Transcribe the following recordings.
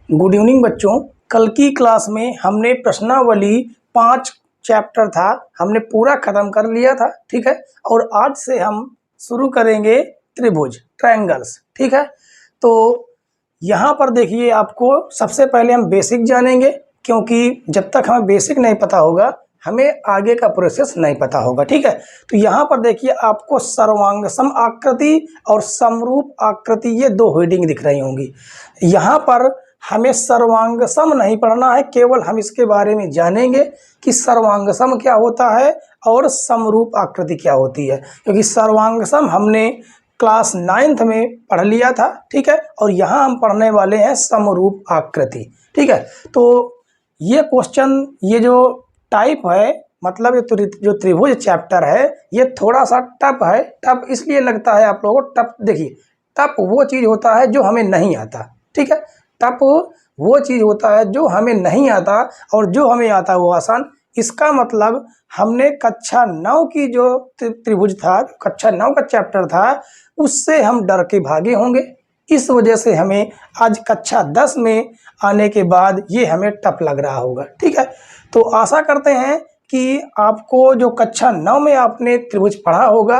Good evening बच्चों। कल की क्लास में हमने प्रश्नावली 5 चैप्टर था, हमने पूरा खत्म कर लिया था। ठीक है, और आज से हम शुरू करेंगे त्रिभुज, ट्रायंगल्स। ठीक है, तो यहाँ पर देखिए, आपको सबसे पहले हम बेसिक जानेंगे, क्योंकि जब तक हमें बेसिक नहीं पता होगा हमें आगे का प्रोसेस नहीं पता होगा। ठीक है, तो यहाँ पर देखिए, आपको सर्वांगसम आकृति और समरूप आकृति, ये दो हेडिंग दिख रही होंगी। यहाँ पर हमें सर्वांगसम नहीं पढ़ना है, केवल हम इसके बारे में जानेंगे कि सर्वांगसम क्या होता है और समरूप आकृति क्या होती है, क्योंकि सर्वांगसम हमने क्लास 9th में पढ़ लिया था। ठीक है, और यहाँ हम पढ़ने वाले हैं समरूप आकृति। ठीक है, तो ये क्वेश्चन, ये जो टाइप है, मतलब ये जो त्रिभुज चैप्टर है, ये थोड़ा सा टफ है। टफ इसलिए लगता है आप लोगों को। टफ देखिए, टफ वो चीज़ होता है जो हमें नहीं आता। ठीक है, टफ वो चीज़ होता है जो हमें नहीं आता, और जो हमें आता है वो आसान। इसका मतलब हमने कक्षा 9 की जो त्रिभुज था, कक्षा 9 का चैप्टर था, उससे हम डर के भागे होंगे। इस वजह से हमें आज कक्षा 10 में आने के बाद ये हमें टफ लग रहा होगा। ठीक है, तो आशा करते हैं कि आपको जो कक्षा 9 में आपने त्रिभुज पढ़ा होगा,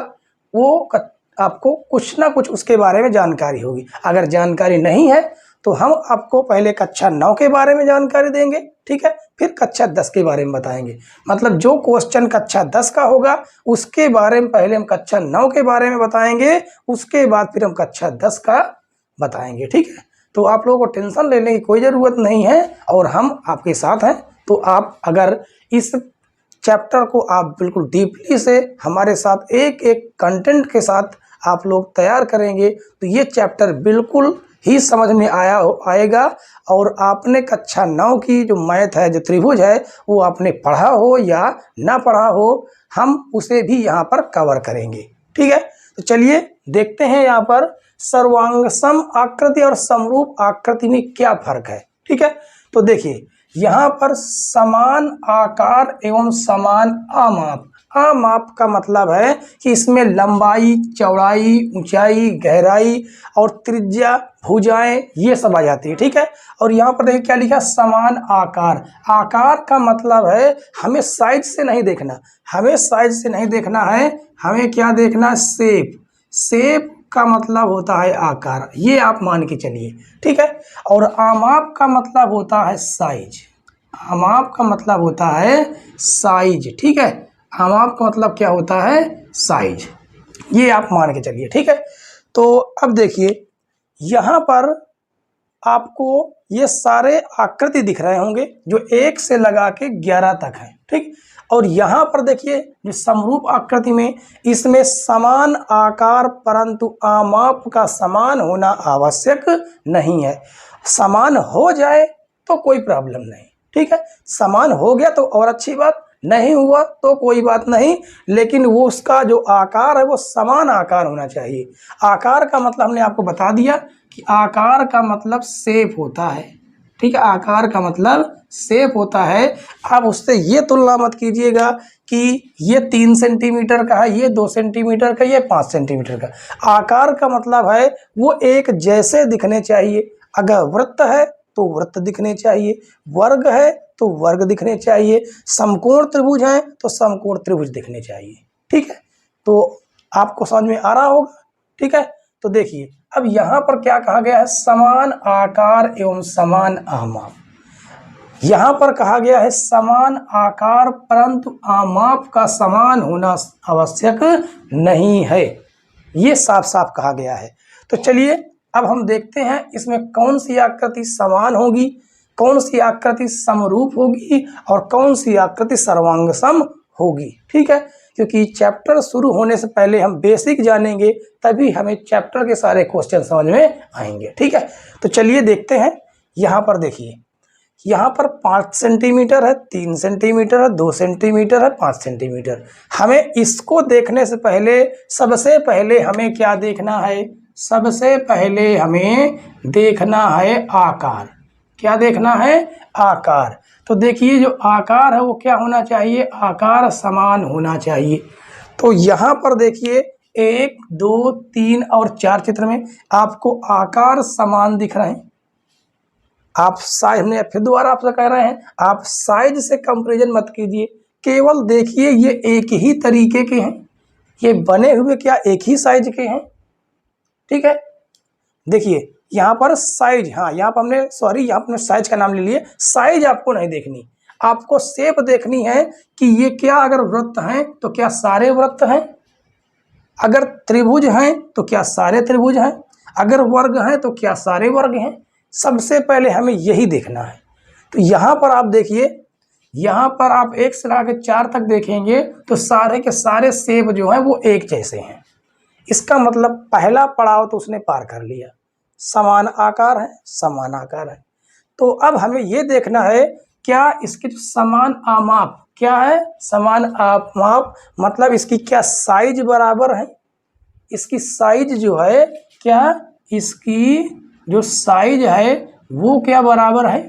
वो आपको कुछ ना कुछ उसके बारे में जानकारी होगी। अगर जानकारी नहीं है तो हम आपको पहले कक्षा 9 के बारे में जानकारी देंगे। ठीक है, फिर कक्षा 10 के बारे में बताएंगे। मतलब जो क्वेश्चन कक्षा 10 का होगा उसके बारे में पहले हम कक्षा 9 के बारे में बताएंगे, उसके बाद फिर हम कक्षा 10 का बताएंगे। ठीक है, तो आप लोगों को टेंशन लेने की कोई ज़रूरत नहीं है, और हम आपके साथ हैं। तो आप अगर इस चैप्टर को आप बिल्कुल डीपली से हमारे साथ एक एक कंटेंट के साथ आप लोग तैयार करेंगे, तो ये चैप्टर बिल्कुल ही समझ में आएगा। और आपने कक्षा 9 की जो मैथ है, जो त्रिभुज है, वो आपने पढ़ा हो या ना पढ़ा हो, हम उसे भी यहाँ पर कवर करेंगे। ठीक है, तो चलिए देखते हैं यहाँ पर सर्वांगसम आकृति और समरूप आकृति में क्या फर्क है। ठीक है, तो देखिए, यहाँ पर समान आकार एवं समान आमाप। आमाप का मतलब है कि इसमें लंबाई, चौड़ाई, ऊंचाई, गहराई और त्रिज्या, भुजाएं, ये सब आ जाती है। ठीक है, और यहाँ पर देखिए क्या लिखा, समान आकार। आकार का मतलब है हमें साइज से नहीं देखना, हमें साइज से नहीं देखना है, हमें क्या देखना, शेप। शेप का मतलब होता है आकार, ये आप मान के चलिए। ठीक है, और आमाप का मतलब होता है साइज। आमाप का मतलब होता है साइज। ठीक है, आमाप का मतलब क्या होता है, साइज, ये आप मान के चलिए। ठीक है, तो अब देखिए, यहाँ पर आपको ये सारे आकृति दिख रहे होंगे जो 1 से लगा के 11 तक है। ठीक, और यहाँ पर देखिए जो समरूप आकृति में, इसमें समान आकार परंतु आमाप का समान होना आवश्यक नहीं है। समान हो जाए तो कोई प्रॉब्लम नहीं। ठीक है, समान हो गया तो और अच्छी बात, नहीं हुआ तो कोई बात नहीं, लेकिन वो उसका जो आकार है वो समान आकार होना चाहिए। आकार का मतलब हमने आपको बता दिया कि आकार का मतलब शेप होता है। ठीक है, आकार का मतलब शेप होता है। आप उससे ये तुलना मत कीजिएगा कि ये 3 सेंटीमीटर का है, ये 2 सेंटीमीटर का, ये 5 सेंटीमीटर का। आकार का मतलब है वो एक जैसे दिखने चाहिए। अगर वृत्त है तो वृत्त दिखने चाहिए, वर्ग है तो वर्ग दिखने चाहिए, समकोण त्रिभुज है तो समकोण त्रिभुज दिखने चाहिए। ठीक है, तो आपको समझ में आ रहा होगा। ठीक है, तो देखिए, अब यहाँ पर क्या कहा गया है, समान आकार एवं समान आमाप। यहाँ पर कहा गया है समान आकार परंतु आमाप का समान होना आवश्यक नहीं है, ये साफ साफ कहा गया है। तो चलिए अब हम देखते हैं इसमें कौन सी आकृति समान होगी, कौन सी आकृति समरूप होगी और कौन सी आकृति सर्वांगसम होगी। ठीक है, क्योंकि चैप्टर शुरू होने से पहले हम बेसिक जानेंगे, तभी हमें चैप्टर के सारे क्वेश्चन समझ में आएंगे। ठीक है, तो चलिए देखते हैं। यहाँ पर देखिए, यहाँ पर 5 सेंटीमीटर है, 3 सेंटीमीटर है, 2 सेंटीमीटर है, 5 सेंटीमीटर। हमें इसको देखने से पहले सबसे पहले हमें क्या देखना है, सबसे पहले हमें देखना है आकार। क्या देखना है, आकार। तो देखिए जो आकार है वो क्या होना चाहिए, आकार समान होना चाहिए। तो यहाँ पर देखिए 1, 2, 3 और 4 चित्र में आपको आकार समान दिख रहे हैं। आप साइज, हमने फिर दोबारा आपसे कह रहे हैं, आप साइज से कंपैरिजन मत कीजिए, केवल देखिए ये एक ही तरीके के हैं, ये बने हुए क्या एक ही साइज के हैं, ठीक है। देखिए यहाँ पर साइज, हाँ यहाँ पर हमने, सॉरी यहाँ पर साइज का नाम ले लिए, साइज आपको नहीं देखनी, आपको शेप देखनी है कि ये क्या, अगर वृत्त हैं तो क्या सारे वृत्त हैं, अगर त्रिभुज हैं तो क्या सारे त्रिभुज हैं, अगर वर्ग हैं तो क्या सारे वर्ग हैं। सबसे पहले हमें यही देखना है। तो यहाँ पर आप देखिए, यहाँ पर आप 1 से लेकर 4 तक देखेंगे तो सारे के सारे शेप जो हैं वो एक जैसे हैं। इसका मतलब पहला पड़ाव तो उसने पार कर लिया, समान आकार है, समान आकार है। तो अब हमें ये देखना है क्या इसके जो समान आमाप क्या है, समान आमाप मतलब इसकी क्या साइज बराबर है, इसकी साइज जो है क्या, इसकी जो साइज है वो क्या बराबर है,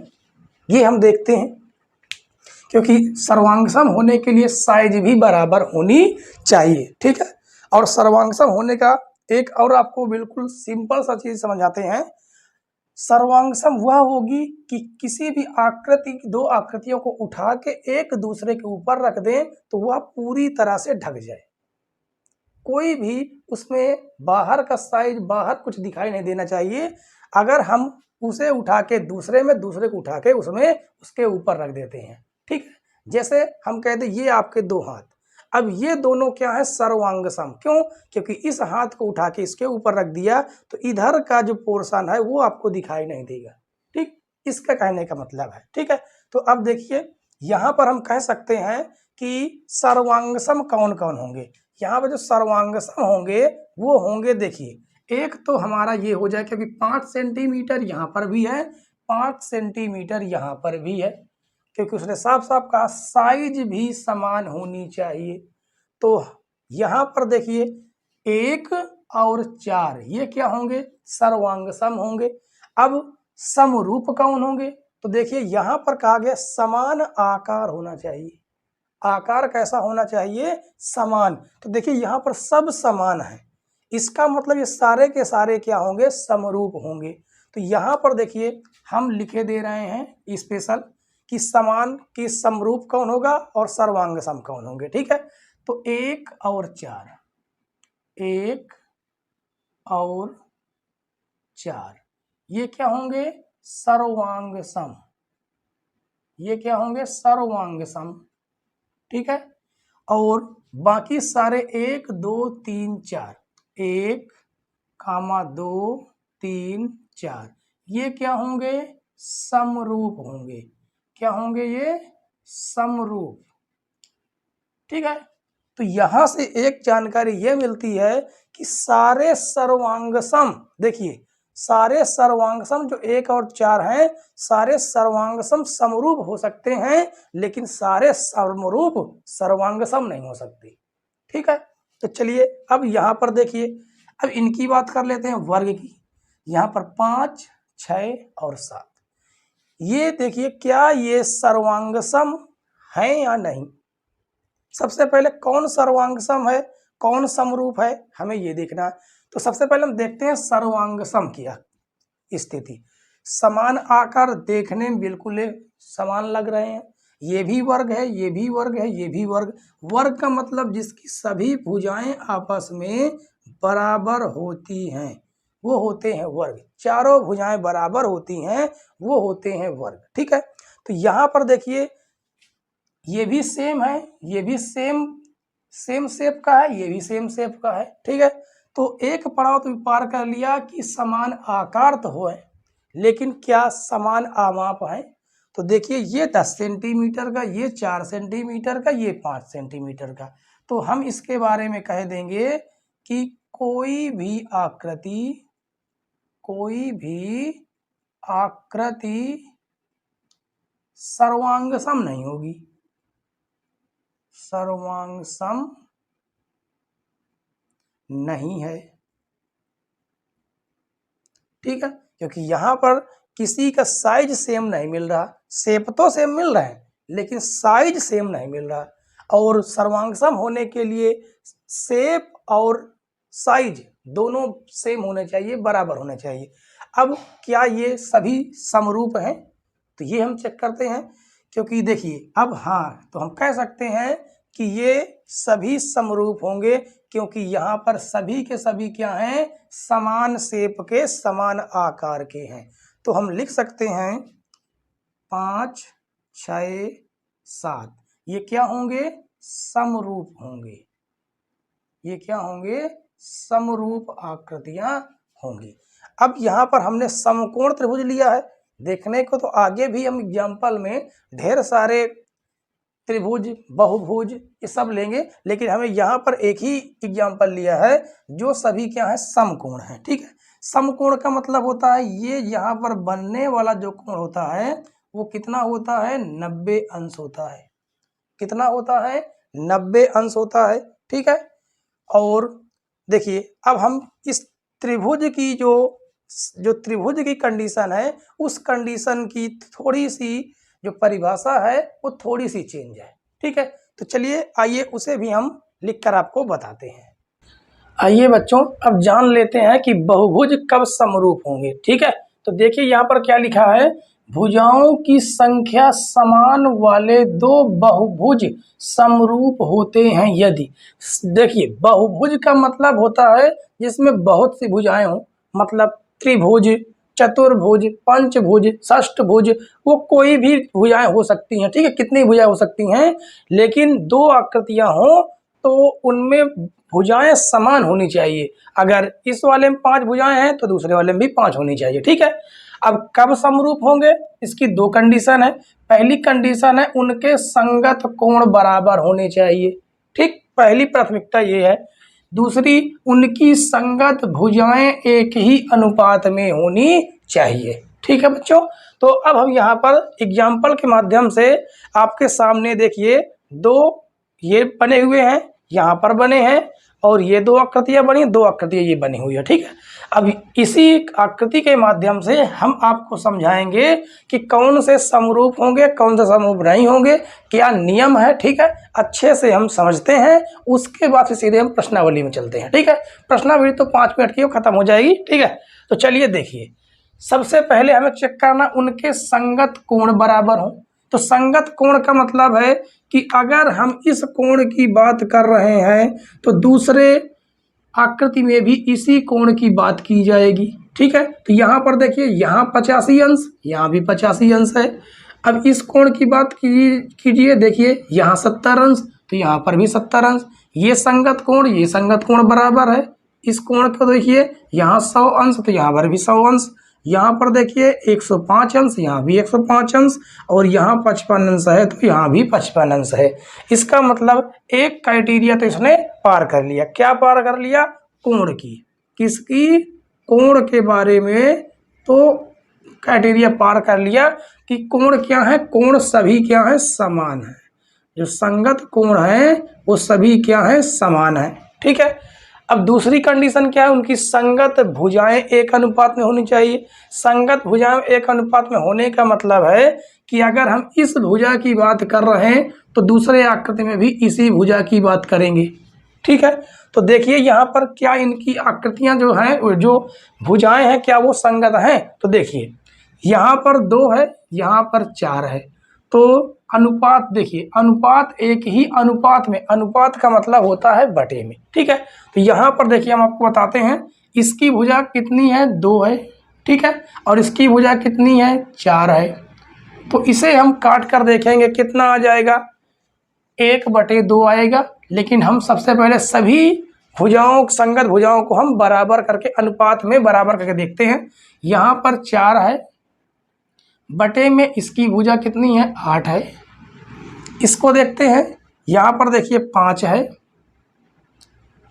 ये हम देखते हैं, क्योंकि सर्वांगसम होने के लिए साइज भी बराबर होनी चाहिए, ठीक है। और सर्वांगसम होने का एक और आपको बिल्कुल सिंपल सा चीज समझाते हैं। सर्वांगसम वह होगी कि किसी भी आकृति, दो आकृतियों को उठा के एक दूसरे के ऊपर रख दें तो वह पूरी तरह से ढक जाए, कोई भी उसमें बाहर का साइज, बाहर कुछ दिखाई नहीं देना चाहिए। अगर हम उसे उठा के दूसरे में, दूसरे को उठा के उसमें, उसके ऊपर रख देते हैं, ठीक है। जैसे हम कहते हैं ये आपके दो हाथ, अब ये दोनों क्या है, सर्वांगसम। क्यों? क्योंकि इस हाथ को उठा के इसके ऊपर रख दिया तो इधर का जो पोर्शन है वो आपको दिखाई नहीं देगा, ठीक, इसका कहने का मतलब है, ठीक है। तो अब देखिए यहाँ पर हम कह सकते हैं कि सर्वांगसम कौन कौन होंगे। यहाँ पर जो सर्वांगसम होंगे वो होंगे, देखिए एक तो हमारा ये हो जाए, क्योंकि 5 सेंटीमीटर यहाँ पर भी है, 5 सेंटीमीटर यहाँ पर भी है, क्योंकि उसने साफ साफ कहा साइज भी समान होनी चाहिए। तो यहाँ पर देखिए 1 और 4 ये क्या होंगे, सर्वांगसम होंगे। अब समरूप कौन होंगे, तो देखिए यहाँ पर कहा गया समान आकार होना चाहिए। आकार कैसा होना चाहिए, समान। तो देखिए यहाँ पर सब समान है, इसका मतलब ये सारे के सारे क्या होंगे, समरूप होंगे। तो यहाँ पर देखिए हम लिखे दे रहे हैं स्पेशल कि समान की समरूप कौन होगा और सर्वांगसम कौन होंगे, ठीक है। तो 1 और 4, 1 और 4 ये क्या होंगे, सर्वांगसम, ये क्या होंगे, सर्वांगसम, ठीक है। और बाकी सारे 1 2 3 4, 1 2 3 4 ये क्या होंगे, समरूप होंगे। क्या होंगे ये, समरूप, ठीक है। तो यहां से एक जानकारी यह मिलती है कि सारे सर्वांगसम, देखिए सारे सर्वांगसम जो 1 और 4 हैं, सारे सर्वांगसम समरूप हो सकते हैं, लेकिन सारे समरूप सर्वांगसम नहीं हो सकते, ठीक है। तो चलिए अब यहाँ पर देखिए, अब इनकी बात कर लेते हैं वर्ग की। यहाँ पर 5 6 और 7 ये देखिए क्या ये सर्वांगसम है या नहीं। सबसे पहले कौन सर्वांगसम है, कौन समरूप है, हमें ये देखना है। तो सबसे पहले हम देखते हैं सर्वांगसम की स्थिति। समान आकार देखने में बिल्कुल समान लग रहे हैं, ये भी वर्ग है, ये भी वर्ग है, ये भी वर्ग। वर्ग का मतलब जिसकी सभी भुजाएं आपस में बराबर होती हैं वो होते हैं वर्ग। चारों भुजाएं बराबर होती हैं वो होते हैं वर्ग, ठीक है। तो यहाँ पर देखिए ये भी सेम है, ये भी सेम शेप का है, ये भी सेम शेप का है, ठीक है। तो एक पड़ाव तो पार कर लिया कि समान आकार तो हो, लेकिन क्या समान आमाप है। तो देखिए ये 10 सेंटीमीटर का, ये 4 सेंटीमीटर का, ये 5 सेंटीमीटर का। तो हम इसके बारे में कह देंगे कि कोई भी आकृति सर्वांगसम नहीं होगी, सर्वांगसम नहीं है, ठीक है। क्योंकि यहाँ पर किसी का साइज सेम नहीं मिल रहा, शेप तो सेम मिल रहा है लेकिन साइज सेम नहीं मिल रहा। और सर्वांगसम होने के लिए शेप और साइज दोनों सेम होने चाहिए, बराबर होने चाहिए। अब क्या ये सभी समरूप हैं, तो ये हम चेक करते हैं, क्योंकि देखिए अब हाँ, तो हम कह सकते हैं कि ये सभी समरूप होंगे, क्योंकि यहाँ पर सभी के सभी क्या हैं, समान शेप के, समान आकार के हैं। तो हम लिख सकते हैं 5, 6, 7 ये क्या होंगे, समरूप होंगे। ये क्या होंगे, समरूप आकृतियां होंगी। अब यहाँ पर हमने समकोण त्रिभुज लिया है, देखने को तो आगे भी हम एग्जाम्पल में ढेर सारे त्रिभुज, बहुभुज ये सब लेंगे, लेकिन हमें यहाँ पर एक ही एग्जाम्पल लिया है जो सभी क्या है, समकोण है। ठीक है, समकोण का मतलब होता है ये यहाँ पर बनने वाला जो कोण होता है वो कितना होता है, 90 अंश होता है। कितना होता है, 90 अंश होता है। ठीक है, और देखिए अब हम इस त्रिभुज की जो त्रिभुज की कंडीशन है, उस कंडीशन की थोड़ी सी जो परिभाषा है वो थोड़ी सी चेंज है। ठीक है, तो चलिए आइए उसे भी हम लिखकर आपको बताते हैं। आइए बच्चों, अब जान लेते हैं कि बहुभुज कब समरूप होंगे। ठीक है, तो देखिए यहाँ पर क्या लिखा है, भुजाओं की संख्या समान वाले दो बहुभुज समरूप होते हैं यदि। देखिए बहुभुज का मतलब होता है जिसमें बहुत सी भुजाएं हों, मतलब त्रिभुज, चतुर्भुज, पंचभुज, षष्ठभुज, वो कोई भी भुजाएं हो सकती हैं। ठीक है, कितनी भुजाएं हो सकती हैं, लेकिन दो आकृतियां हों तो उनमें भुजाएं समान होनी चाहिए। अगर इस वाले में 5 भुजाएं हैं तो दूसरे वाले में भी 5 होनी चाहिए। ठीक है, अब कब समरूप होंगे, इसकी 2 कंडीशन है। पहली कंडीशन है उनके संगत कोण बराबर होने चाहिए। ठीक, पहली प्राथमिकता ये है। दूसरी, उनकी संगत भुजाएं एक ही अनुपात में होनी चाहिए। ठीक है बच्चों, तो अब हम यहाँ पर एग्जाम्पल के माध्यम से आपके सामने देखिए 2 ये बने हुए हैं, यहाँ पर बने हैं, और ये 2 आकृतियां बनी, 2 आकृतियां ये बनी हुई है। ठीक है, अब इसी आकृति के माध्यम से हम आपको समझाएंगे कि कौन से समरूप होंगे, कौन से समरूप नहीं होंगे, क्या नियम है। ठीक है, अच्छे से हम समझते हैं, उसके बाद सीधे हम प्रश्नावली में चलते हैं। ठीक है, प्रश्नावली तो 5 मिनट की खत्म हो जाएगी। ठीक है, तो चलिए देखिए, सबसे पहले हमें चेक करना उनके संगत कोण बराबर हो। तो संगत कोण का मतलब है कि अगर हम इस कोण की बात कर रहे हैं तो दूसरे आकृति में भी इसी कोण की बात की जाएगी। ठीक है, तो यहाँ पर देखिए, यहाँ 85 अंश, यहाँ भी 85 अंश है। अब इस कोण की बात कीजिए, देखिए यहाँ 70 अंश, तो यहाँ पर भी 70 अंश। ये संगत कोण, ये संगत कोण बराबर है। इस कोण को देखिए, यहाँ 100 अंश, तो यहाँ पर भी 100 अंश। यहाँ पर देखिए 105 अंश, यहाँ भी 105 अंश, और यहाँ 55 अंश है तो यहाँ भी 55 अंश है। इसका मतलब एक क्राइटेरिया तो इसने पार कर लिया। क्या पार कर लिया, कोण की, किसकी, कोण के बारे में तो क्राइटेरिया पार कर लिया कि कोण क्या है, कोण सभी क्या है, समान है। जो संगत कोण है वो सभी क्या है, समान है। ठीक है, अब दूसरी कंडीशन क्या है, उनकी संगत भुजाएं एक अनुपात में होनी चाहिए। संगत भुजाएं एक अनुपात में होने का मतलब है कि अगर हम इस भुजा की बात कर रहे हैं तो दूसरे आकृति में भी इसी भुजा की बात करेंगे। ठीक है, तो देखिए यहाँ पर क्या इनकी आकृतियां जो हैं, जो भुजाएं हैं, क्या वो संगत हैं। तो देखिए यहाँ पर 2 है, यहाँ पर 4 है, तो अनुपात देखिए, अनुपात एक ही अनुपात में, अनुपात का मतलब होता है बटे में। ठीक है, तो यहाँ पर देखिए हम आपको बताते हैं, इसकी भुजा कितनी है, 2 है। ठीक है, और इसकी भुजा कितनी है, 4 है। तो इसे हम काट कर देखेंगे कितना आ जाएगा, 1/2 आएगा। लेकिन हम सबसे पहले सभी भुजाओं, संगत भुजाओं को हम बराबर करके, अनुपात में बराबर करके देखते हैं। यहाँ पर 4 है, बटे में इसकी भुजा कितनी है, 8 है। इसको देखते हैं, यहाँ पर देखिए 5 है,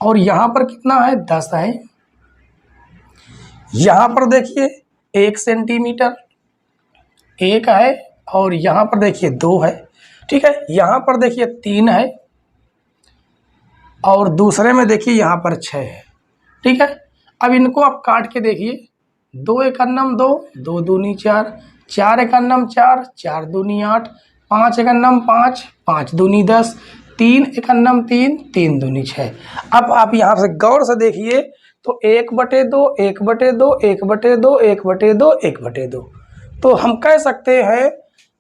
और यहाँ पर कितना है, 10 है। यहाँ पर देखिए 1 सेंटीमीटर 1 है, और यहाँ पर देखिए 2 है। ठीक है, यहाँ पर देखिए 3 है, और दूसरे में देखिए यहाँ पर 6 है। ठीक है, अब इनको आप काट के देखिए, 2 एकन्नम 2, 2 दूनी 4, 4 एकन्नम 4, 4 दूनी 8, 5 एकन्नम 5, 5 दूनी 10, 3 एकन्नम 3, 3 दूनी 6। अब आप यहाँ से गौर से देखिए तो 1/2 1/2 1/2 1/2 1/2। तो हम कह सकते हैं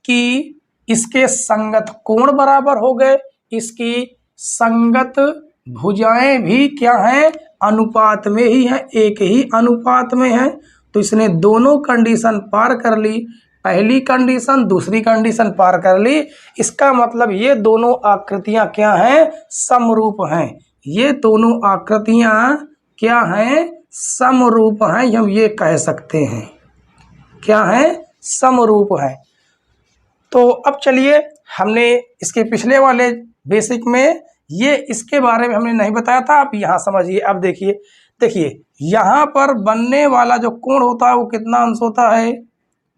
कि इसके संगत कोण बराबर हो गए, इसकी संगत भुजाएं भी क्या हैं, अनुपात में ही है, एक ही अनुपात में है। तो इसने दोनों कंडीशन पार कर ली, पहली कंडीशन दूसरी कंडीशन पार कर ली। इसका मतलब ये दोनों आकृतियां क्या हैं, समरूप हैं। ये दोनों आकृतियां क्या हैं, समरूप हैं, हम ये कह सकते हैं क्या हैं, समरूप हैं। तो अब चलिए, हमने इसके पिछले वाले बेसिक में ये इसके बारे में हमने नहीं बताया था, आप यहाँ समझिए। अब देखिए यहाँ पर बनने वाला जो कोण होता है वो कितना अंश होता है,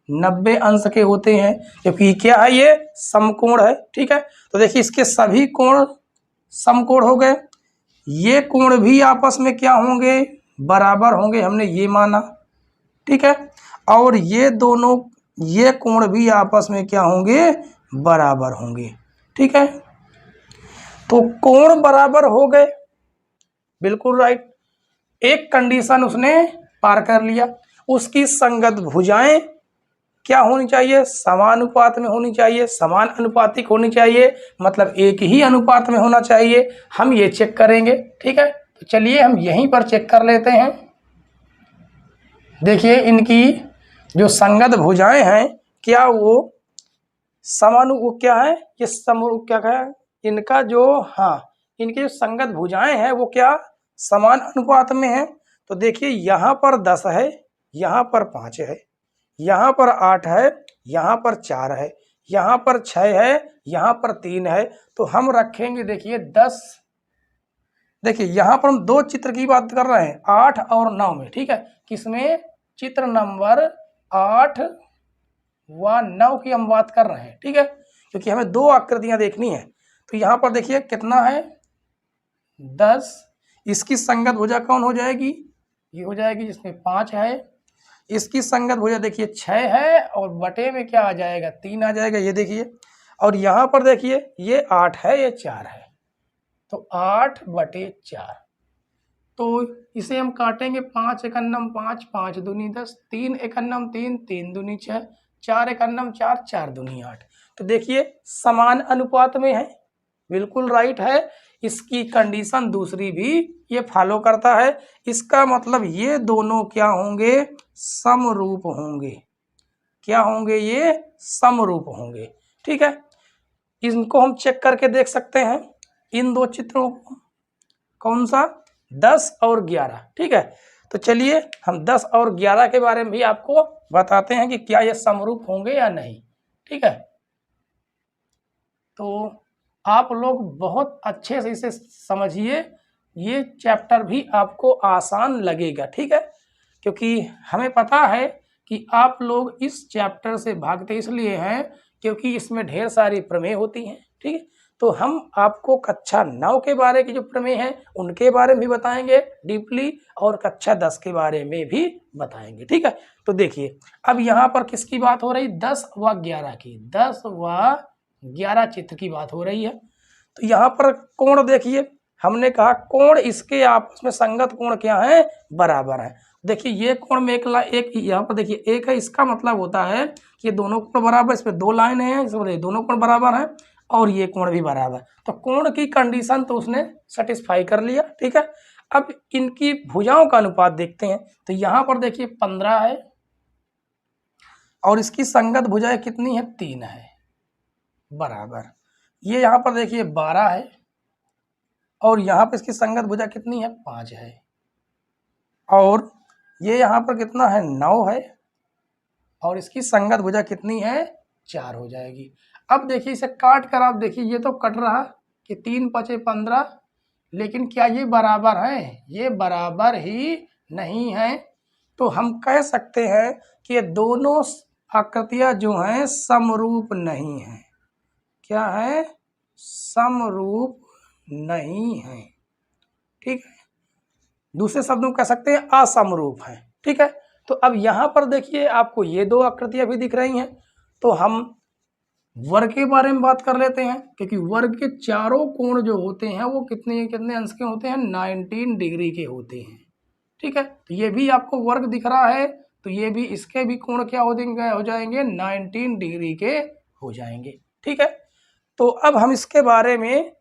90 अंश के होते हैं, क्योंकि क्या है, ये समकोण है। ठीक है, तो देखिए इसके सभी कोण समकोण हो गए, ये कोण भी आपस में क्या होंगे, बराबर होंगे, हमने ये माना। ठीक है, और ये दोनों ये कोण भी आपस में क्या होंगे, बराबर होंगे। ठीक है, तो कोण बराबर हो गए, बिल्कुल राइट। एक कंडीशन उसने पार कर लिया, उसकी संगत भुजाएं क्या होनी चाहिए, समानुपात में होनी चाहिए, समान अनुपातिक होनी चाहिए, मतलब एक ही अनुपात में होना चाहिए। हम ये चेक करेंगे। ठीक है, तो चलिए हम यहीं पर चेक कर लेते हैं। देखिए इनकी जो संगत भुजाएं हैं क्या वो वो क्या है, ये क्या है इनका जो, हाँ, इनकी जो संगत भुजाएं हैं वो क्या समान अनुपात में है। तो देखिए यहाँ पर 10 है, यहाँ पर 5 है, यहाँ पर 8 है, यहाँ पर 4 है, यहाँ पर 6 है, यहाँ पर 3 है। तो हम रखेंगे, देखिए 10, देखिए यहाँ पर हम दो चित्र की बात कर रहे हैं, 8 और 9 में। ठीक है, किसमें, चित्र नंबर 8 व 9 की हम बात कर रहे हैं। ठीक है, क्योंकि हमें दो आकृतियां देखनी है। तो यहाँ पर देखिए कितना है, 10। इसकी संगत भुजा कौन हो जाएगी, ये हो जाएगी जिसमें 5 है। इसकी संगत भुजा देखिए 6 है, और बटे में क्या आ जाएगा, 3 आ जाएगा, ये देखिए। और यहाँ पर देखिए ये 8 है, ये 4 है, तो 8/4। तो इसे हम काटेंगे, 5 एकन्नम 5, 5 दूनी 10, 3 एकन्नम 3, 3 दूनी 6, 4 एकन्नम 4, 4 दूनी 8। तो देखिए समान अनुपात में है, बिल्कुल राइट है। इसकी कंडीशन दूसरी भी ये फॉलो करता है। इसका मतलब ये दोनों क्या होंगे, समरूप होंगे। क्या होंगे, ये समरूप होंगे। ठीक है, इनको हम चेक करके देख सकते हैं, इन दो चित्रों को, कौन सा, 10 और 11। ठीक है, तो चलिए हम 10 और 11 के बारे में भी आपको बताते हैं कि क्या ये समरूप होंगे या नहीं। ठीक है, तो आप लोग बहुत अच्छे से इसे समझिए, ये चैप्टर भी आपको आसान लगेगा। ठीक है, क्योंकि हमें पता है कि आप लोग इस चैप्टर से भागते इसलिए हैं क्योंकि इसमें ढेर सारी प्रमेय होती हैं। ठीक है, तो हम आपको कक्षा 9 के बारे की जो प्रमेय हैं उनके बारे में भी बताएंगे डीपली, और कक्षा 10 के बारे में भी बताएंगे। ठीक है, तो देखिए अब यहाँ पर किसकी बात हो रही, 10 व 11 की, 10 व 11 चित्र की बात हो रही है। तो यहाँ पर कोण देखिए, हमने कहा कोण इसके आपस में संगत कोण क्या है, बराबर है। देखिए ये कोण में एक यहाँ पर देखिए एक है, इसका मतलब होता है कि ये दोनों कोण बराबर, इसमें दो लाइन है, इसमें दोनों कोण बराबर है, और ये कोण भी बराबर। तो कोण की कंडीशन तो उसने सेटिस्फाई कर लिया। ठीक है, अब इनकी भुजाओं का अनुपात देखते हैं। तो यहाँ पर देखिए 15 है, और इसकी संगत भुजाएं कितनी है, 3 है, बराबर। ये यहाँ पर देखिए 12 है, और यहाँ पर इसकी संगत भुजा कितनी है, 5 है, और ये यहाँ पर कितना है, 9 है, और इसकी संगत भुजा कितनी है, 4 हो जाएगी। अब देखिए इसे काट कर आप देखिए, ये तो कट रहा कि 3 × 5 = 15, लेकिन क्या ये बराबर है, ये बराबर ही नहीं है। तो हम कह सकते हैं कि ये दोनों आकृतियां जो हैं समरूप नहीं हैं। क्या है, समरूप नहीं है। ठीक है, दूसरे शब्दों में कह सकते हैं असमरूप है। ठीक है, तो अब यहाँ पर देखिए आपको ये दो आकृतियां भी दिख रही हैं। तो हम वर्ग के बारे में बात कर लेते हैं, क्योंकि वर्ग के चारों कोण जो होते हैं वो कितने कितने अंश के होते हैं, 19 डिग्री के होते हैं। ठीक है। तो ये भी आपको वर्ग दिख रहा है, तो ये भी, इसके भी कोण क्या हो जाएंगे 19 डिग्री के हो जाएंगे। ठीक है। तो अब हम इसके बारे में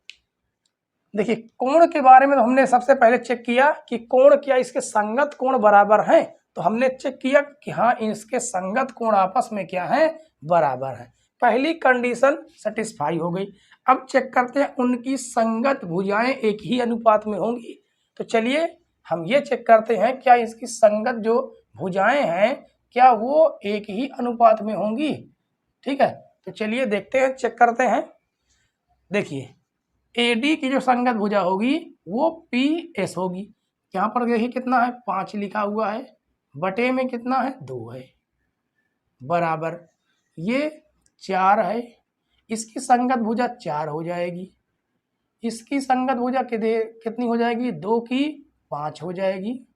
देखिए, कोण के बारे में तो हमने सबसे पहले चेक किया कि कोण क्या इसके संगत कोण बराबर हैं। तो हमने चेक किया कि हाँ, इसके संगत कोण आपस में क्या है, बराबर है। पहली कंडीशन सेटिस्फाई हो गई। अब चेक करते हैं उनकी संगत भुजाएं एक ही अनुपात में होंगी। तो चलिए हम ये चेक करते हैं, क्या इसकी संगत जो भुजाएं हैं क्या वो एक ही अनुपात में होंगी। ठीक है। तो चलिए देखते हैं, चेक करते हैं। देखिए, AD की जो संगत भुजा होगी वो PS होगी। यहाँ पर देखिए कितना है, 5 लिखा हुआ है, बटे में कितना है, 2 है, बराबर ये 4 है। इसकी संगत भुजा 4 हो जाएगी। इसकी संगत भुजा कितनी हो जाएगी, 2 की 5 हो जाएगी।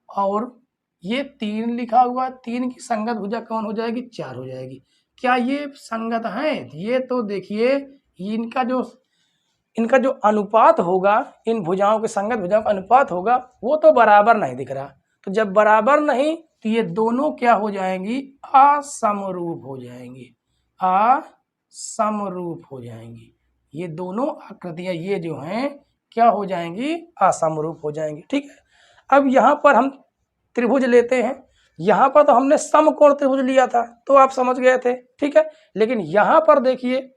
और ये 3 लिखा हुआ, 3 की संगत भुजा कौन हो जाएगी, 4 हो जाएगी। क्या ये संगत है? ये तो देखिए इनका जो अनुपात होगा, इन भुजाओं के संगत भुजाओं का अनुपात होगा, वो तो बराबर नहीं दिख रहा। तो जब बराबर नहीं, तो ये दोनों क्या हो जाएंगी, असमरूप हो जाएंगी, असमरूप हो जाएंगी। ये दोनों आकृतियां ये जो हैं क्या हो जाएंगी, असमरूप हो जाएंगी। ठीक है। अब यहाँ पर हम त्रिभुज लेते हैं। यहाँ पर तो हमने समकोण त्रिभुज लिया था, तो आप समझ गए थे। ठीक है। लेकिन यहाँ पर देखिए,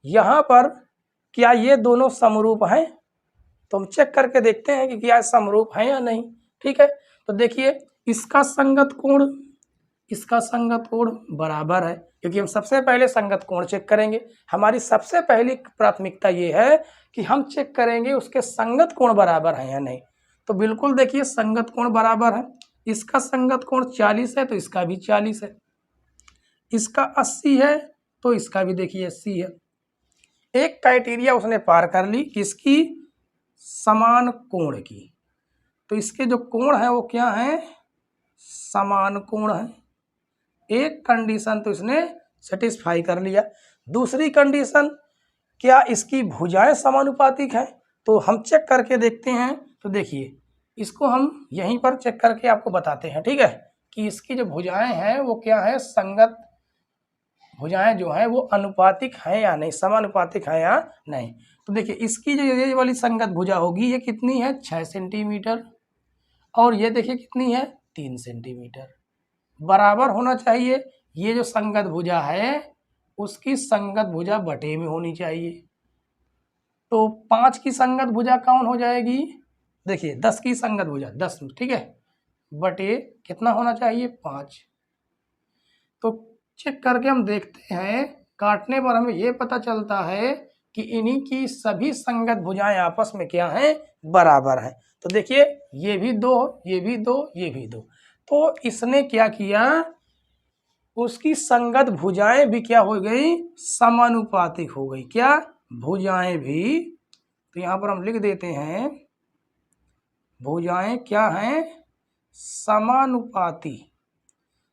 यहाँ पर क्या ये दोनों समरूप हैं? तो हम चेक करके देखते हैं कि क्या समरूप हैं या नहीं। ठीक है। तो देखिए, इसका संगत कोण बराबर है, क्योंकि हम सबसे पहले संगत कोण चेक करेंगे। हमारी सबसे पहली प्राथमिकता ये है कि हम चेक करेंगे उसके संगत कोण बराबर हैं या नहीं। तो बिल्कुल देखिए, संगत कोण बराबर है। इसका संगत कोण 40 है, तो इसका भी 40 है। इसका 80 है, तो इसका भी देखिए 80 है। एक क्राइटेरिया उसने पार कर ली, किसकी, समान कोण की। तो इसके जो कोण है वो क्या है, समान कोण है। एक कंडीशन तो इसने सेटिस्फाई कर लिया। दूसरी कंडीशन, क्या इसकी भुजाएं समानुपातिक हैं? तो हम चेक करके देखते हैं। तो देखिए, इसको हम यहीं पर चेक करके आपको बताते हैं। ठीक है, कि इसकी जो भुजाएं हैं वो क्या है, संगत भुजाएं जो है वो अनुपातिक है या नहीं, समानुपातिक है या नहीं। तो देखिए, इसकी जो ये वाली संगत भुजा होगी ये कितनी है, 6 सेंटीमीटर, और ये देखिए कितनी है, 3 सेंटीमीटर। बराबर होना चाहिए। ये जो संगत भुजा है उसकी संगत भुजा बटे में होनी चाहिए। तो 5 की संगत भुजा कौन हो जाएगी, देखिए 10 की संगत भुजा 10, ठीक है, बटे कितना होना चाहिए, 5। तो चेक करके हम देखते हैं, काटने पर हमें ये पता चलता है कि इन्हीं की सभी संगत भुजाएं आपस में क्या हैं, बराबर हैं। तो देखिए, ये भी 2, ये भी 2, ये भी 2। तो इसने क्या किया, उसकी संगत भुजाएं भी क्या हो गई, समानुपातिक हो गई। क्या, भुजाएं भी। तो यहाँ पर हम लिख देते हैं, भुजाएं क्या हैं, समानुपाती।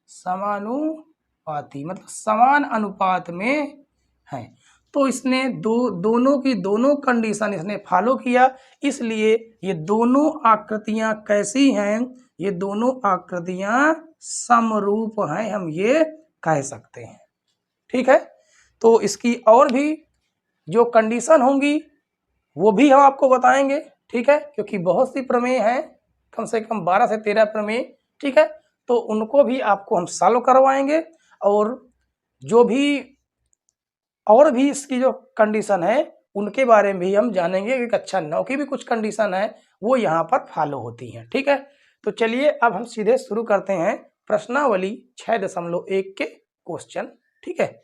समानुपाती मतलब समान अनुपात में हैं। तो इसने दोनों की दोनों कंडीशन इसने फॉलो किया, इसलिए ये दोनों आकृतियां कैसी हैं, ये दोनों आकृतियां समरूप हैं, हम ये कह सकते हैं। ठीक है। तो इसकी और भी जो कंडीशन होंगी वो भी हम आपको बताएंगे। ठीक है, क्योंकि बहुत सी प्रमेय हैं, कम से कम 12 से 13 प्रमेय। ठीक है, तो उनको भी आपको हम सॉल्व करवाएंगे, और जो भी और भी इसकी जो कंडीशन है उनके बारे में भी हम जानेंगे कि कक्षा 9 की भी कुछ कंडीशन है वो यहाँ पर फॉलो होती हैं। ठीक है, तो चलिए अब हम सीधे शुरू करते हैं प्रश्नावली 6.1 के क्वेश्चन। ठीक है,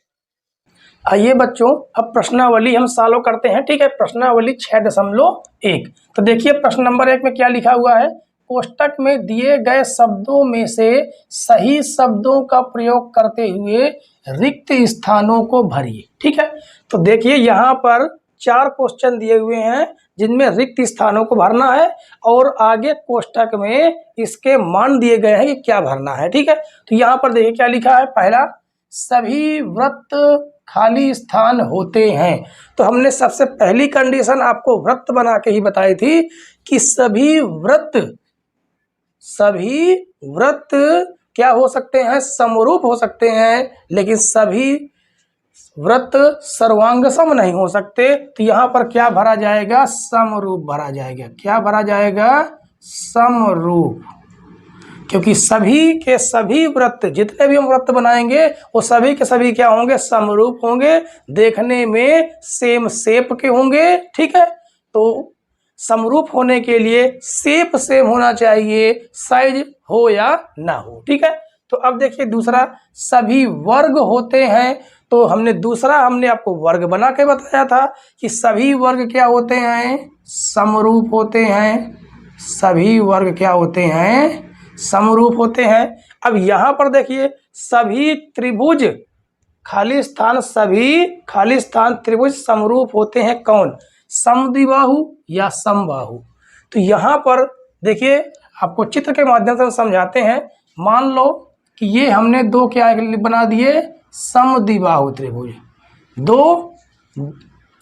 आइए बच्चों, अब प्रश्नावली हम सॉल्व करते हैं। ठीक है, प्रश्नावली 6.1। तो देखिए, प्रश्न नंबर 1 में क्या लिखा हुआ है, कोष्टक में दिए गए शब्दों में से सही शब्दों का प्रयोग करते हुए रिक्त स्थानों को भरिए। ठीक है, तो देखिए यहाँ पर 4 क्वेश्चन दिए हुए हैं जिनमें रिक्त स्थानों को भरना है, और आगे कोष्टक में इसके मान दिए गए हैं कि क्या भरना है। ठीक है, तो यहाँ पर देखिए क्या लिखा है, पहला, सभी वृत्त खाली स्थान होते हैं। तो हमने सबसे पहली कंडीशन आपको वृत्त बना के ही बताई थी कि सभी वृत्त सभी वृत्त क्या हो सकते हैं, समरूप हो सकते हैं, लेकिन सभी वृत्त सर्वांग सम नहीं हो सकते। तो यहाँ पर क्या भरा जाएगा, समरूप भरा जाएगा। क्या भरा जाएगा, समरूप, क्योंकि सभी के सभी वृत्त, जितने भी हम वृत्त बनाएंगे वो सभी के सभी क्या होंगे, समरूप होंगे, देखने में सेम शेप के होंगे। ठीक है, तो समरूप होने के लिए शेप सेम होना चाहिए, साइज हो या ना हो। ठीक है, तो अब देखिए दूसरा, सभी वर्ग होते हैं। तो हमने आपको वर्ग बना के बताया था कि सभी वर्ग क्या होते हैं, समरूप होते हैं। सभी वर्ग क्या होते हैं, समरूप होते हैं। अब यहाँ पर देखिए, सभी त्रिभुज खाली स्थान, सभी खाली स्थान त्रिभुज समरूप होते हैं। कौन, समद्विबाहु या समबाहु। तो यहाँ पर देखिए, आपको चित्र के माध्यम से हम समझाते हैं। मान लो कि ये हमने दो क्या बना दिए, समद्विबाहु त्रिभुज, दो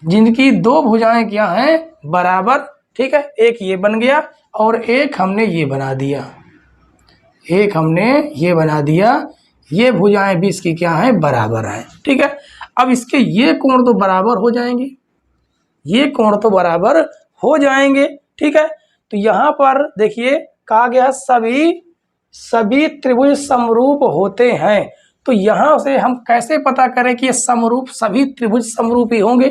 जिनकी दो भुजाएं क्या हैं, बराबर। ठीक है, एक ये बन गया और एक हमने ये बना दिया, एक हमने ये बना दिया। ये भुजाएं भी इसकी क्या है, बराबर हैं। ठीक है, अब इसके ये कोण तो बराबर हो जाएंगे, ये कोण तो बराबर हो जाएंगे। ठीक है, तो यहाँ पर देखिए कहा गया सभी त्रिभुज समरूप होते हैं। तो यहाँ से हम कैसे पता करें कि ये समरूप, सभी त्रिभुज समरूप ही होंगे,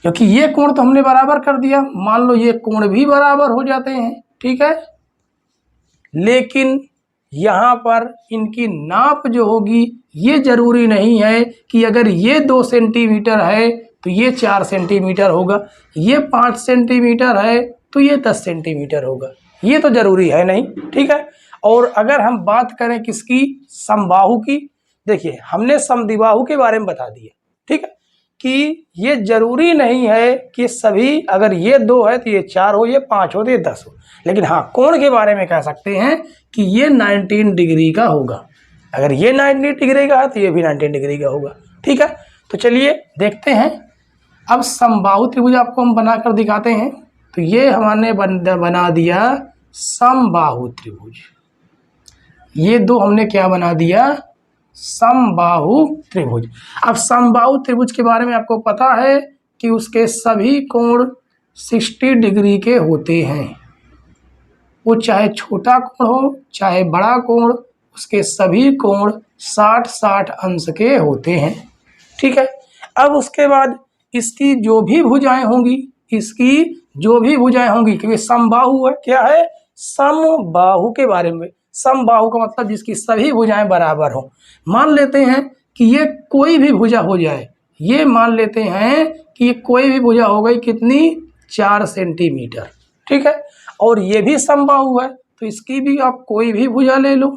क्योंकि ये कोण तो हमने बराबर कर दिया। मान लो ये कोण भी बराबर हो जाते हैं। ठीक है, लेकिन यहाँ पर इनकी नाप जो होगी, ये जरूरी नहीं है कि अगर ये 2 सेंटीमीटर है तो ये 4 सेंटीमीटर होगा, ये 5 सेंटीमीटर है तो ये 10 सेंटीमीटर होगा, ये तो जरूरी है नहीं। ठीक है, और अगर हम बात करें किसकी, समबाहु की, देखिए हमने समद्विबाहु के बारे में बता दिया। ठीक है, कि ये जरूरी नहीं है कि सभी, अगर ये 2 है तो ये 4 हो, ये 5 हो तो ये 10 हो। लेकिन हाँ, कोण के बारे में कह सकते हैं कि ये 19 डिग्री का होगा। अगर ये 19 डिग्री का है तो ये भी 19 डिग्री का होगा। ठीक है, तो चलिए देखते हैं। अब समबाहु त्रिभुज आपको हम बनाकर दिखाते हैं। तो ये हमने बना दिया समबाहु त्रिभुज, ये दो हमने क्या बना दिया, समबाहु त्रिभुज। अब समबाहु त्रिभुज के बारे में आपको पता है कि उसके सभी कोण 60 डिग्री के होते हैं। वो चाहे छोटा कोण हो चाहे बड़ा कोण, उसके सभी कोण 60-60 अंश के होते हैं। ठीक है, अब उसके बाद इसकी जो भी भुजाएं होंगी, क्योंकि समबाहु है, क्या है, समबाहु के बारे में। समबाहु का मतलब जिसकी सभी भुजाएं बराबर हो। मान लेते हैं कि ये कोई भी भुजा हो जाए, ये मान लेते हैं कि ये कोई भी भुजा हो गई कितनी, 4 सेंटीमीटर। ठीक है, और ये भी समबाहु है, तो इसकी भी आप कोई भी भुजा ले लो,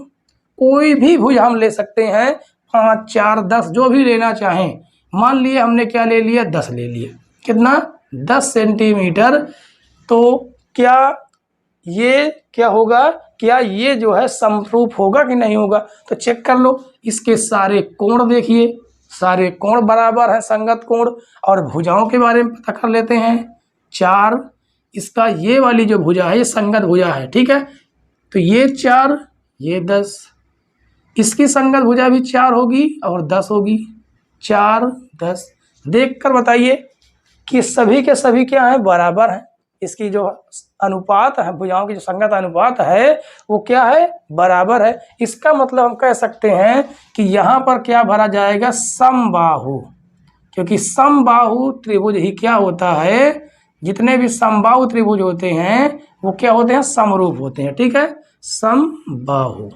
कोई भी भुजा हम ले सकते हैं, 5, 4, 10 जो भी लेना चाहें। मान लिए हमने क्या ले लिया, 10 ले लिया, कितना, 10 सेंटीमीटर। तो क्या ये क्या होगा, क्या ये जो है समरूप होगा कि नहीं होगा, तो चेक कर लो। इसके सारे कोण देखिए, सारे कोण बराबर है, संगत कोण। और भुजाओं के बारे में पता कर लेते हैं। 4, इसका ये वाली जो भुजा है ये संगत भुजा है। ठीक है, तो ये 4, ये 10, इसकी संगत भुजा भी 4 होगी और 10 होगी, 4, 10। देख कर बताइए कि सभी के सभी क्या है, बराबर है। इसकी जो अनुपात है, भुजाओं की जो संगत अनुपात है वो क्या है, बराबर है। इसका मतलब हम कह सकते हैं कि यहाँ पर क्या भरा जाएगा, समबाहु, क्योंकि समबाहु त्रिभुज ही क्या होता है, जितने भी समबाहु त्रिभुज होते हैं वो क्या होते हैं, समरूप होते हैं। ठीक है, समबाहु,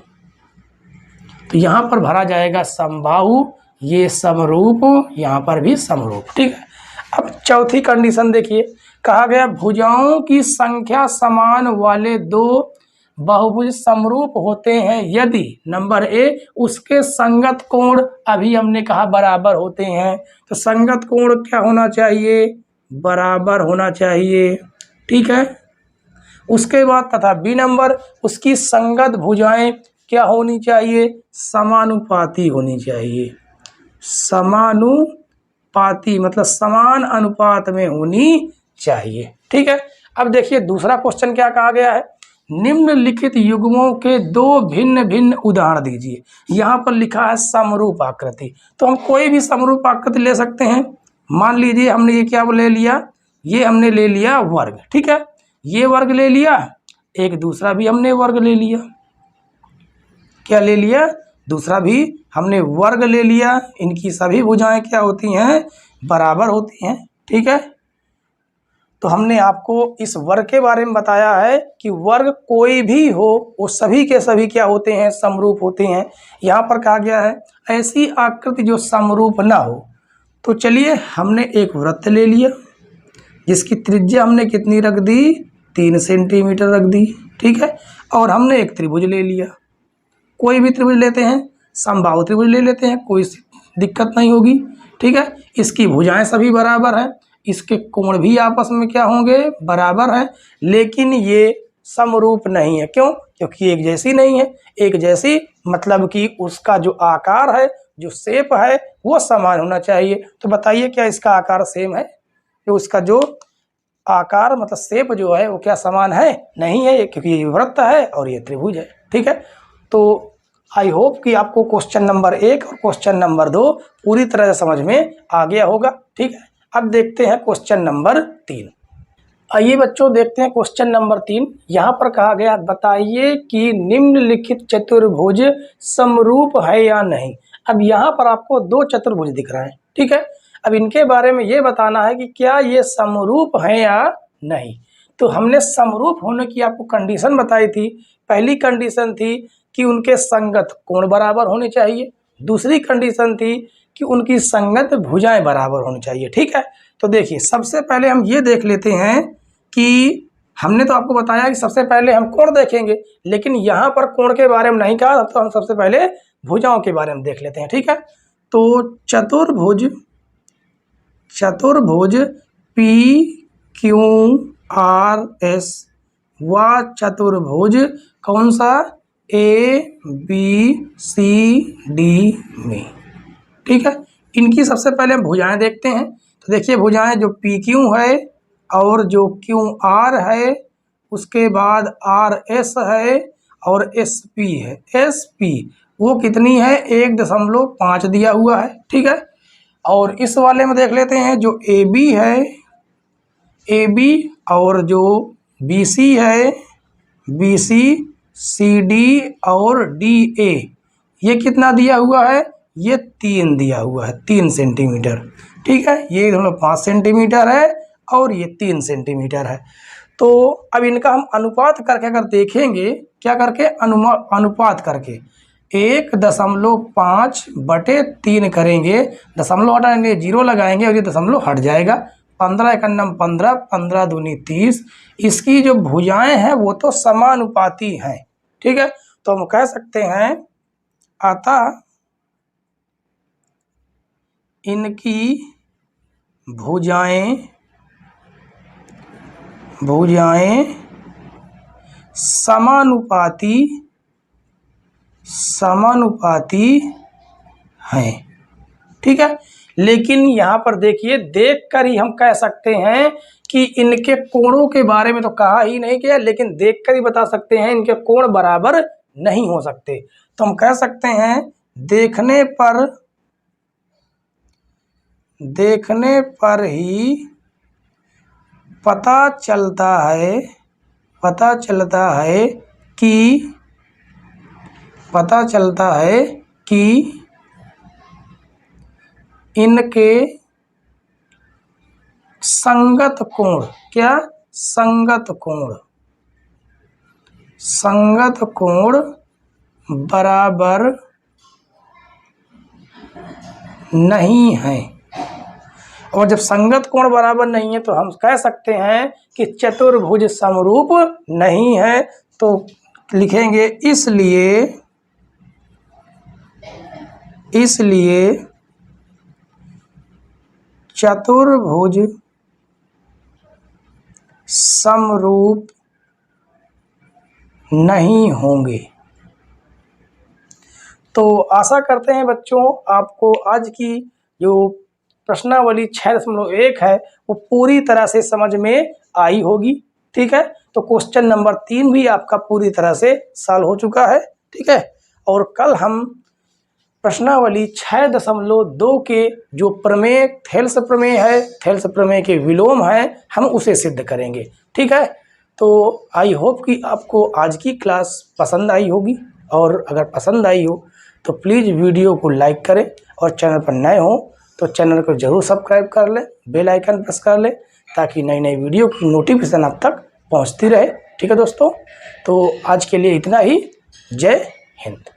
तो यहाँ पर भरा जाएगा समबाहु, ये समरूप, यहाँ पर भी समरूप। ठीक है, अब चौथी कंडीशन देखिए, कहा गया भुजाओं की संख्या समान वाले 2 बहुभुज समरूप होते हैं यदि, नंबर ए, उसके संगत कोण, अभी हमने कहा बराबर होते हैं, तो संगत कोण क्या होना चाहिए, बराबर होना चाहिए। ठीक है, उसके बाद तथा बी नंबर, उसकी संगत भुजाएं क्या होनी चाहिए, समानुपाती होनी चाहिए। समानुपाती मतलब समान अनुपात में होनी चाहिए। ठीक है, अब देखिए दूसरा क्वेश्चन क्या कहा गया है, निम्नलिखित युग्मों के दो भिन्न भिन्न उदाहरण दीजिए। यहाँ पर लिखा है समरूप आकृति, तो हम कोई भी समरूप आकृति ले सकते हैं। मान लीजिए हमने ये क्या ले लिया, ये हमने ले लिया वर्ग, ठीक है, ये वर्ग ले लिया, एक दूसरा भी हमने वर्ग ले लिया। क्या ले लिया? दूसरा भी हमने वर्ग ले लिया। इनकी सभी भुजाएं क्या होती हैं? बराबर होती हैं, ठीक है। तो हमने आपको इस वर्ग के बारे में बताया है कि वर्ग कोई भी हो वो सभी के सभी क्या होते हैं? समरूप होते हैं। यहाँ पर कहा गया है ऐसी आकृति जो समरूप ना हो। तो चलिए हमने एक वृत्त ले लिया जिसकी त्रिज्या हमने कितनी रख दी? 3 सेंटीमीटर रख दी, ठीक है। और हमने एक त्रिभुज ले लिया, कोई भी त्रिभुज लेते हैं, समबाहु त्रिभुज ले लेते हैं, कोई दिक्कत नहीं होगी, ठीक है। इसकी भुजाएं सभी बराबर हैं, इसके कोण भी आपस में क्या होंगे? बराबर हैं, लेकिन ये समरूप नहीं है। क्यों? क्योंकि एक जैसी नहीं है। एक जैसी मतलब कि उसका जो आकार है, जो शेप है, वो समान होना चाहिए। तो बताइए क्या इसका आकार सेम है? तो उसका जो आकार मतलब शेप जो है वो क्या समान है? नहीं है, क्योंकि ये वृत्त है और ये त्रिभुज है, ठीक है। तो आई होप कि आपको क्वेश्चन नंबर 1 और क्वेश्चन नंबर 2 पूरी तरह से समझ में आ गया होगा, ठीक है। अब देखते हैं क्वेश्चन नंबर 3। आइए बच्चों देखते हैं क्वेश्चन नंबर 3। यहाँ पर कहा गया बताइए कि निम्नलिखित चतुर्भुज समरूप है या नहीं। अब यहाँ पर आपको 2 चतुर्भुज दिख रहे हैं, ठीक है। अब इनके बारे में ये बताना है कि क्या ये समरूप है या नहीं। तो हमने समरूप होने की आपको कंडीशन बताई थी। पहली कंडीशन थी कि उनके संगत कोण बराबर होने चाहिए। दूसरी कंडीशन थी कि उनकी संगत भुजाएं बराबर होनी चाहिए, ठीक है। तो देखिए सबसे पहले हम ये देख लेते हैं कि हमने तो आपको बताया कि सबसे पहले हम कोण देखेंगे, लेकिन यहाँ पर कोण के बारे में नहीं कहा, तो हम सबसे पहले भुजाओं के बारे में देख लेते हैं, ठीक है। तो चतुर्भुज PQRS व चतुर्भुज कौन सा? ABCD में, ठीक है। इनकी सबसे पहले हम भुजाएं देखते हैं। तो देखिए भुजाएं जो PQ है और जो QR है, उसके बाद RS है और SP है। SP वो कितनी है? 1.5 दिया हुआ है, ठीक है। और इस वाले में देख लेते हैं जो AB है, AB और जो BC है, BC, CD और DA, ये कितना दिया हुआ है? ये 3 दिया हुआ है, 3 सेंटीमीटर, ठीक है। ये दोनों 5 सेंटीमीटर है और ये 3 सेंटीमीटर है। तो अब इनका हम अनुपात करके अगर देखेंगे, क्या करके? अनुपात करके 1.5/3 करेंगे। दशमलव हटाएंगे, 0 लगाएंगे और ये दशमलव हट जाएगा। 15 एकन्नम 15, 15 दूनी 30। इसकी जो भुजाएं हैं वो तो समानुपाती हैं, ठीक है। तो हम कह सकते हैं अतः इनकी भुजाएं समानुपाती हैं, ठीक है। लेकिन यहाँ पर देखिए, देखकर ही हम कह सकते हैं कि इनके कोणों के बारे में तो कहा ही नहीं गया, लेकिन देखकर ही बता सकते हैं इनके कोण बराबर नहीं हो सकते। तो हम कह सकते हैं देखने पर ही पता चलता है कि इनके संगत कोण, क्या? संगत कोण बराबर नहीं है। और जब संगत कोण बराबर नहीं है तो हम कह सकते हैं कि चतुर्भुज समरूप नहीं है। तो लिखेंगे इसलिए चतुर्भुज समरूप नहीं होंगे। तो आशा करते हैं बच्चों आपको आज की जो प्रश्नावली 6.1 है वो पूरी तरह से समझ में आई होगी। ठीक है। तो क्वेश्चन नंबर 3 भी आपका पूरी तरह से सॉल्व हो चुका है, ठीक है। और कल हम प्रश्नावली 6.2 के जो प्रमेय थेल्स प्रमेय है, थेल्स प्रमेय के विलोम है, हम उसे सिद्ध करेंगे, ठीक है। तो आई होप कि आपको आज की क्लास पसंद आई होगी, और अगर पसंद आई हो तो प्लीज़ वीडियो को लाइक करें, और चैनल पर नए हो तो चैनल को ज़रूर सब्सक्राइब कर लें, बेल आइकन प्रेस कर लें, ताकि नई नई वीडियो की नोटिफिकेशन आप तक पहुंचती रहे, ठीक है दोस्तों। तो आज के लिए इतना ही। जय हिंद।